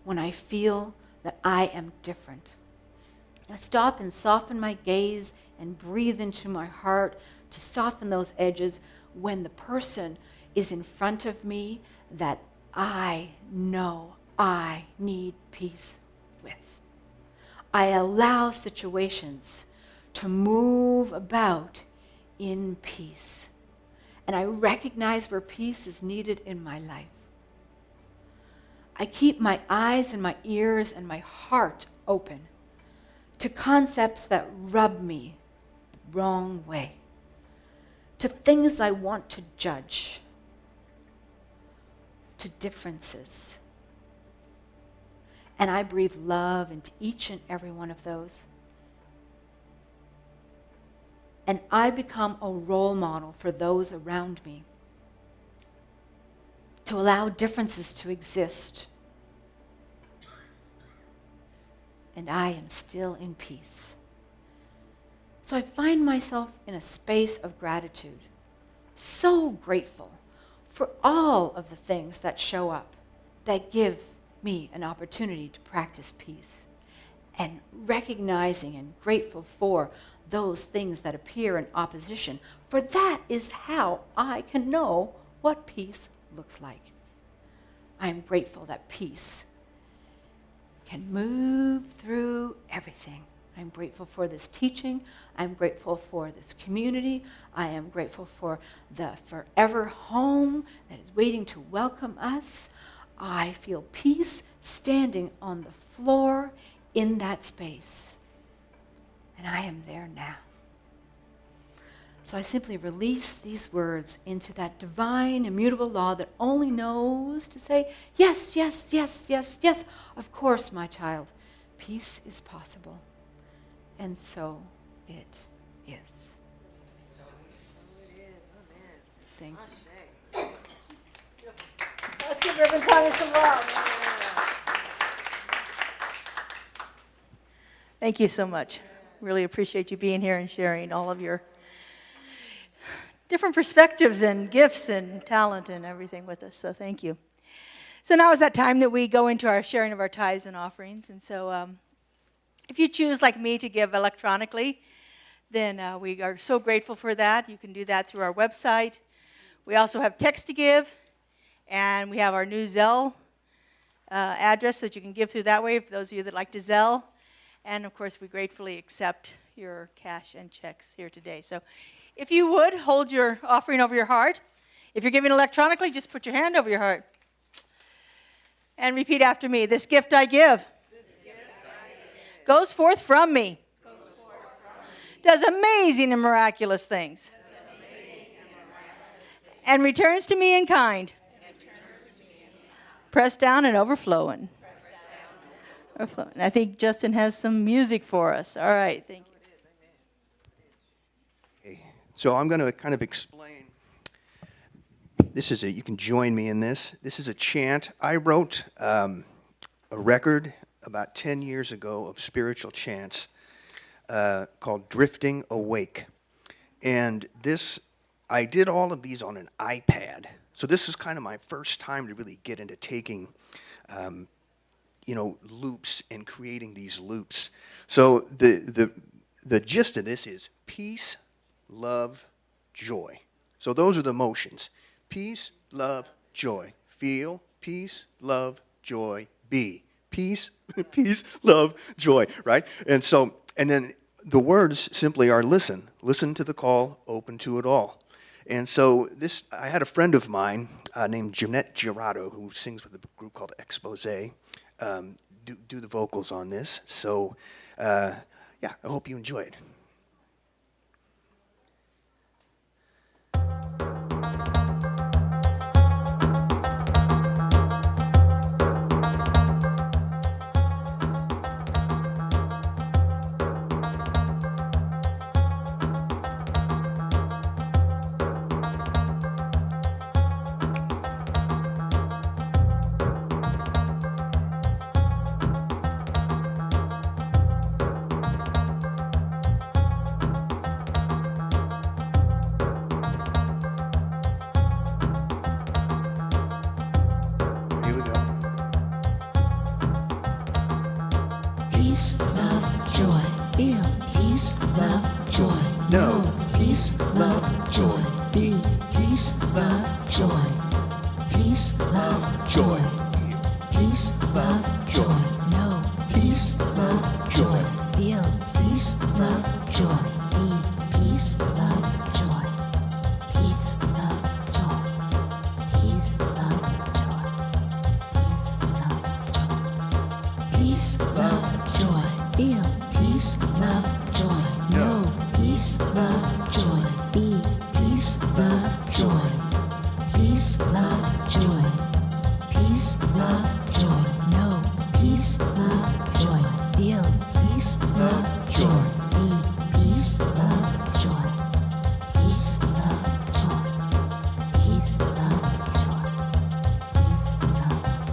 Speaker 6: when I feel that I am different. I stop and soften my gaze and breathe into my heart to soften those edges when the person is in front of me that I know I need peace with. I allow situations to move about in peace. And I recognize where peace is needed in my life. I keep my eyes and my ears and my heart open to concepts that rub me the wrong way, to things I want to judge, to differences. And I breathe love into each and every one of those. And I become a role model for those around me to allow differences to exist. And I am still in peace. So I find myself in a space of gratitude, so grateful for all of the things that show up, that give me an opportunity to practice peace, and recognizing and grateful for those things that appear in opposition, for that is how I can know what peace looks like. I am grateful that peace can move through everything. I'm grateful for this teaching. I'm grateful for this community. I am grateful for the forever home that is waiting to welcome us. I feel peace standing on the floor in that space. And I am there now. So I simply release these words into that divine, immutable law that only knows to say, yes, yes, yes, yes, yes. Of course, my child, peace is possible. And so it is. Thank you.
Speaker 1: Let's give Reverend Sonia some love.
Speaker 4: Thank you so much. Really appreciate you being here and sharing all of your different perspectives and gifts and talent and everything with us. So thank you. So now is that time that we go into our sharing of our tithes and offerings. And so if you choose, like me, to give electronically, then we are so grateful for that. You can do that through our website. We also have text to give, and we have our new Zelle address that you can give through that way, for those of you that like to Zelle. And, of course, we gratefully accept your cash and checks here today. So if you would, hold your offering over your heart. If you're giving electronically, just put your hand over your heart. And repeat after me. This gift I give goes forth from me, does amazing and miraculous things, and returns to me in kind, pressed down and overflowing. And I think Justin has some music for us. All right, thank you.
Speaker 2: Okay. So I'm going to kind of explain. You can join me in this. This is a chant. I wrote a record about 10 years ago of spiritual chants called Drifting Awake. And I did all of these on an iPad. So this is kind of my first time to really get into taking loops and creating these loops. So the gist of this is peace, love, joy. So those are the motions. Peace, love, joy. Feel, peace, love, joy. Be. Peace, peace, love, joy, right? And then the words simply are listen. Listen to the call, open to it all. And so I had a friend of mine named Jeanette Girardo who sings with a group called Expose. Do the vocals on this. So, I hope you enjoy it. Here we go.
Speaker 7: Peace, love, joy. Feel peace, love, joy.
Speaker 2: No.
Speaker 7: Peace, love, joy. Be peace, love, joy. Peace, love, joy. Peace, love, joy. No. Peace, love, joy. Feel peace, love, joy. Be peace, love, joy. Peace, love, joy. Peace, love, joy. Peace, love, joy. Feel peace, love, joy. No. Peace, love, joy. Be peace, love, joy. Peace, love, joy. Peace, love, joy. No. Peace, love, joy. Feel peace, love, joy. Be peace, love, joy. Peace, love, joy. Peace, love,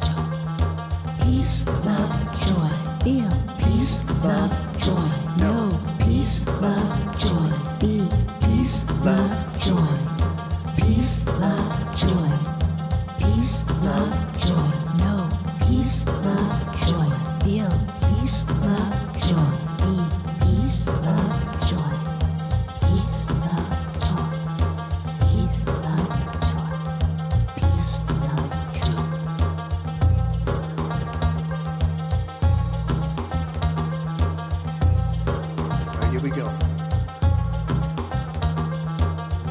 Speaker 7: joy. Peace, love, joy. Feel peace, love, joy. No. Peace, love, joy. Be peace, love, joy. Peace, love, joy. Peace, love, joy. No. Peace, love, joy. Feel peace, love, joy. Be peace, love, joy. Peace, love, joy. Peace, love, joy. Peace, love, joy.
Speaker 2: All right, here we go.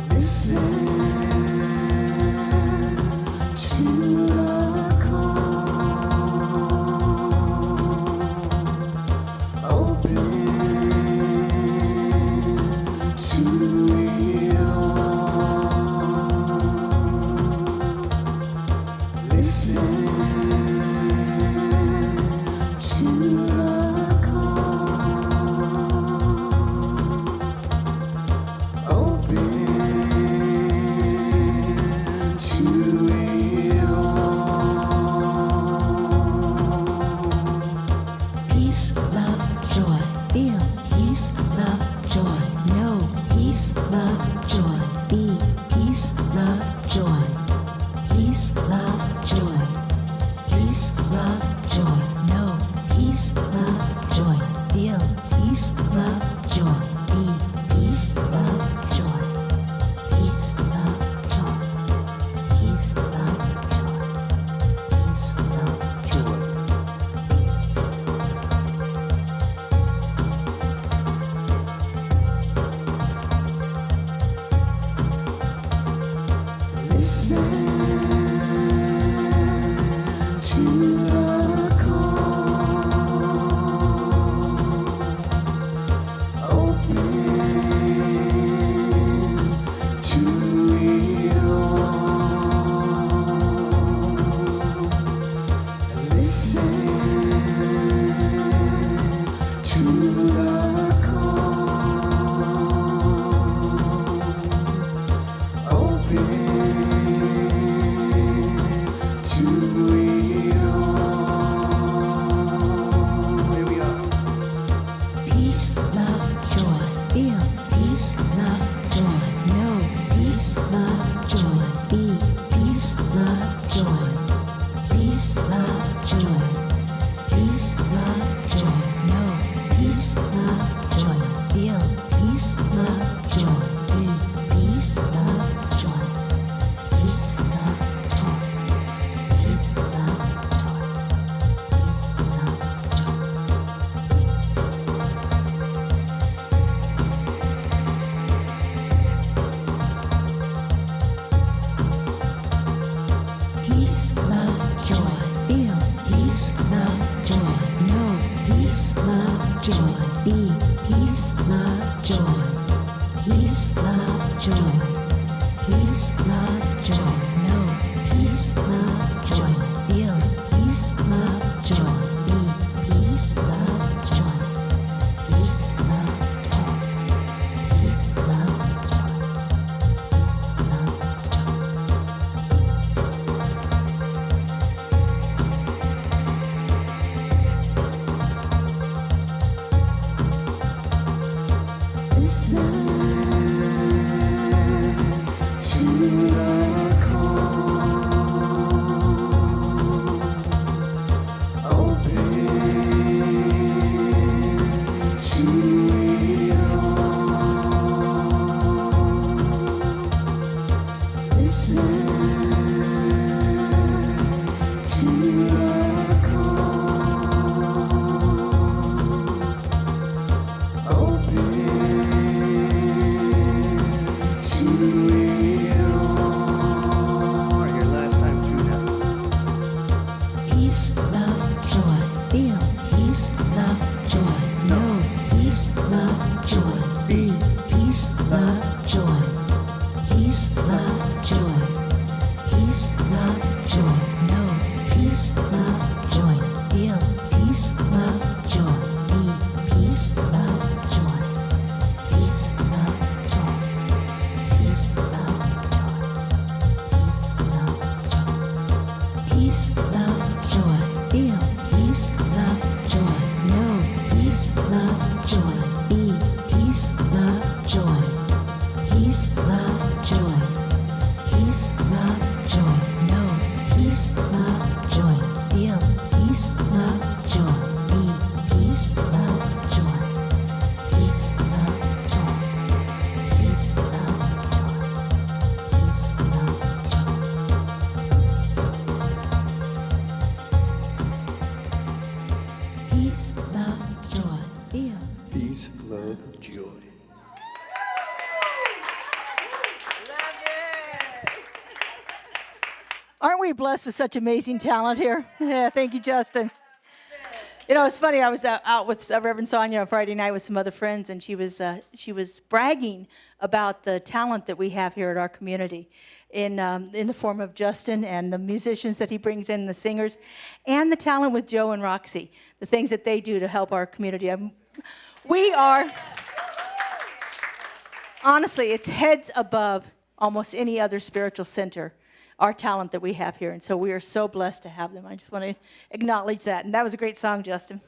Speaker 7: Listen to the call. Open to it all. Listen to the call. Open to it all. Peace, love, joy. Feel peace, love, joy. No. Peace, love, joy. Be peace, love, joy. Peace, love, joy. Peace, love, joy. No. Peace, love, joy. Feel peace, love, joy. Be peace, love, joy. Peace, love, joy. Peace, love, joy. Peace, love,
Speaker 2: Joy.
Speaker 7: listen to the call. be peace, love, joy. Peace, love, joy. Peace, love, joy. Know peace, love, joy. Feel peace, love, joy. Be peace, love, joy. Peace, love, joy. Peace, love, joy. Peace, love, joy. Listen to the call. Open to it all. Listen to the call. Open to it all.
Speaker 5: All right, your last time through now.
Speaker 7: Peace, love, joy. Feel peace, love, joy. Know peace, love, joy. Be peace, love, joy. Peace, love, joy. Peace, love, joy. Know peace, love, joy. Feel peace, love, joy. Be peace, love, joy. Peace, love, joy. Peace, love, joy. Peace, love, joy. Feel peace, love, joy. Know peace, love, joy. Be peace, love, joy. Peace, love, joy. Peace, love, joy. Know peace, love, joy. Feel peace, love, joy. Be peace, love, joy. Peace, love, joy. Peace, love, joy. Peace, love, joy. Peace, love, joy. Feel.
Speaker 2: Peace, love, joy.
Speaker 4: Aren't we blessed with such amazing talent here? Yeah, thank you, Justin. You know, it's funny. I was out with Reverend Sonia on Friday night with some other friends, and she was bragging about the talent that we have here at our community, in the form of Justin and the musicians that he brings in, the singers, and the talent with Joe and Roxy, the things that they do to help our community. We are, honestly, it's heads above almost any other spiritual center, our talent that we have here. And so we are so blessed to have them. I just want to acknowledge that. And that was a great song, Justin.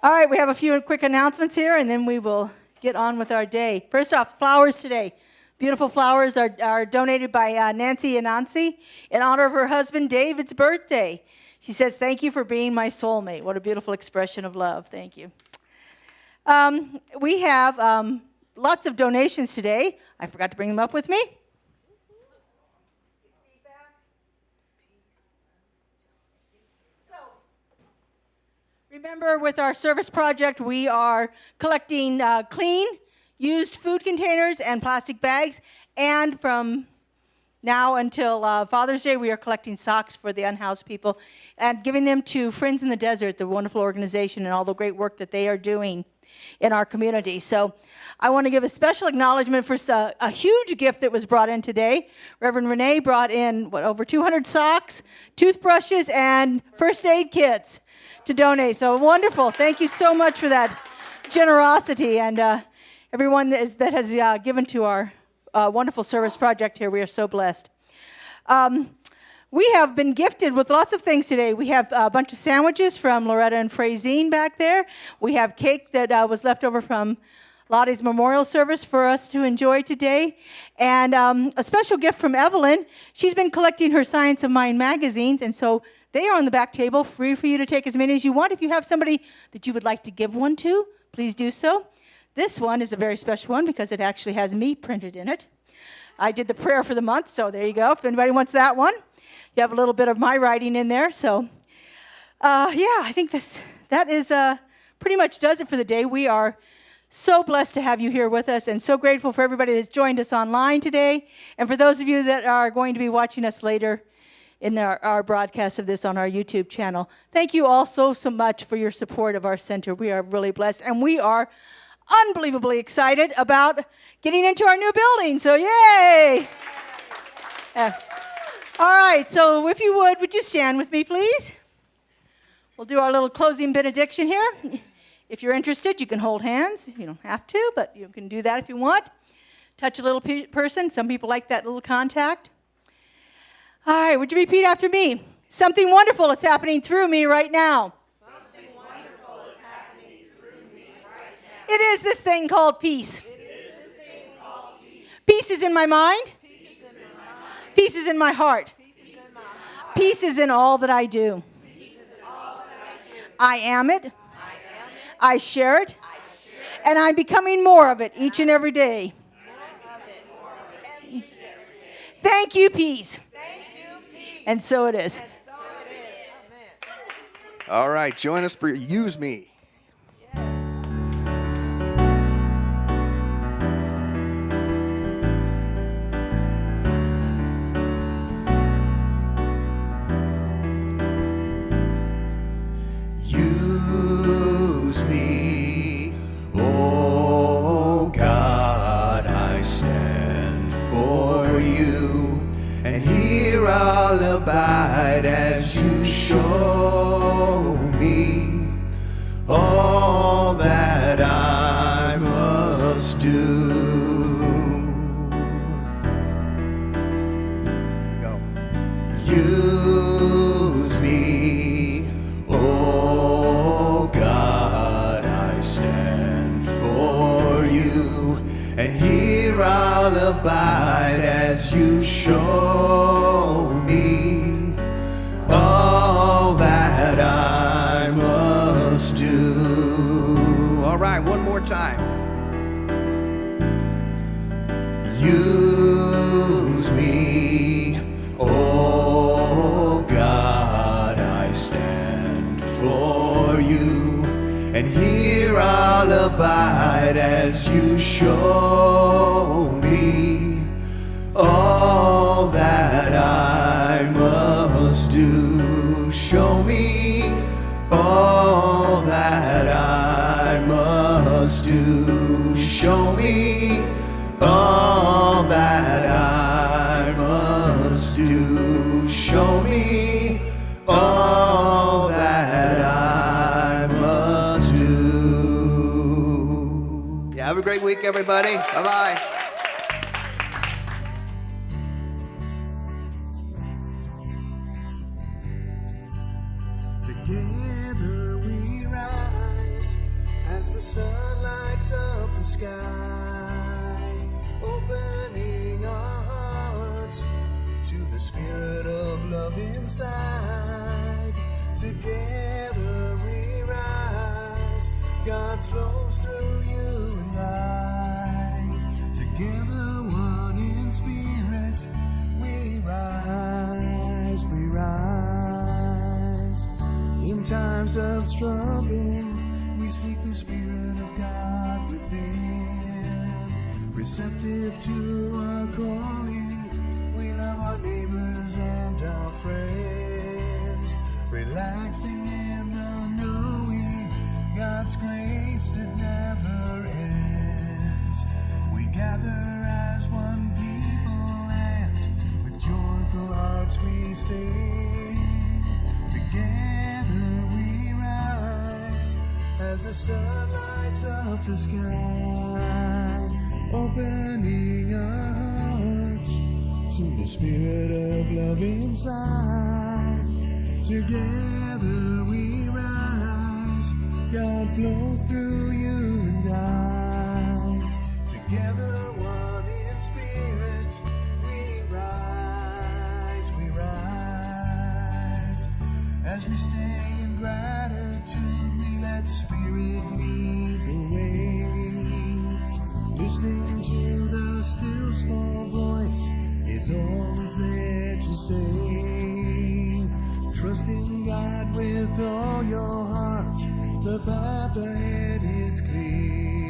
Speaker 4: All right, we have a few quick announcements here, and then we will get on with our day. First off, flowers today. Beautiful flowers are donated by Nancy Anansi in honor of her husband David's birthday. She says, "Thank you for being my soulmate." What a beautiful expression of love. Thank you. We have lots of donations today. I forgot to bring them up with me. Remember, with our service project, we are collecting clean, used food containers and plastic bags. And from now until Father's Day, we are collecting socks for the unhoused people and giving them to Friends in the Desert, the wonderful organization, and all the great work that they are doing in our community. So I want to give a special acknowledgement for a huge gift that was brought in today. Reverend Renee brought in, over 200 socks, toothbrushes, and first aid kits to donate. So wonderful. Thank you so much for that generosity. And everyone that has given to our wonderful service project here, we are so blessed. We have been gifted with lots of things today. We have a bunch of sandwiches from Loretta and Frazine back there. We have cake that was left over from Lottie's memorial service for us to enjoy today. And a special gift from Evelyn. She's been collecting her Science of Mind magazines, and so they are on the back table, free for you to take as many as you want. If you have somebody that you would like to give one to, please do so. This one is a very special one because it actually has me printed in it. I did the prayer for the month, so there you go. If anybody wants that one, you have a little bit of my writing in there. So, I think that is pretty much does it for the day. We are so blessed to have you here with us, and so grateful for everybody that's joined us online today. And for those of you that are going to be watching us later, in our broadcast of this on our YouTube channel. Thank you all so much for your support of our center. We are really blessed, and we are unbelievably excited about getting into our new building, so yay! All right, so if you would you stand with me, please? We'll do our little closing benediction here. If you're interested, you can hold hands. You don't have to, but you can do that if you want. Touch a little person. Some people like that little contact. All right, would you repeat after me? Something wonderful is happening through me right now. Something wonderful is happening through me right now. It is this thing called peace. Peace is in my mind. Peace is in my heart. Peace is in all that I do. I am it. I share it. And I'm becoming more of it each and every day. Thank you, peace. And so it is.
Speaker 5: All right, join us for Use Me.
Speaker 2: Use me, oh God, I stand for you, and here I'll abide as you show me all that I must do. Go. Use me, oh God, I stand for you, and here I'll abide as you show me all that I must do. All right, one more time. Use me, oh God, I stand for you, and here I'll abide as you show me all that I must do. Show me all that I must do. Show me all that I must do. Show me all that I must do.
Speaker 5: Yeah, have a great week, everybody. Bye-bye.
Speaker 2: Together we rise as the sun lights up the sky, opening our hearts to the spirit of love inside. Together we rise, God flows through you and I. Together one in spirit, we rise, we rise. In times of struggle, we seek the Spirit of God within. Receptive to our calling, we love our neighbors and our friends. Relaxing in the knowing God's grace, it never ends. We gather as one people and with joyful hearts we sing. Together we rise as the sun lights up the sky, opening our hearts to the spirit of love inside. Together we rise, God flows through you and I. Together one in spirit, we rise, we rise. As we stay in gratitude, we let Spirit lead the way. Listening to the still small voice, it's always there to say. Trust in God with all your heart, the path ahead is clear.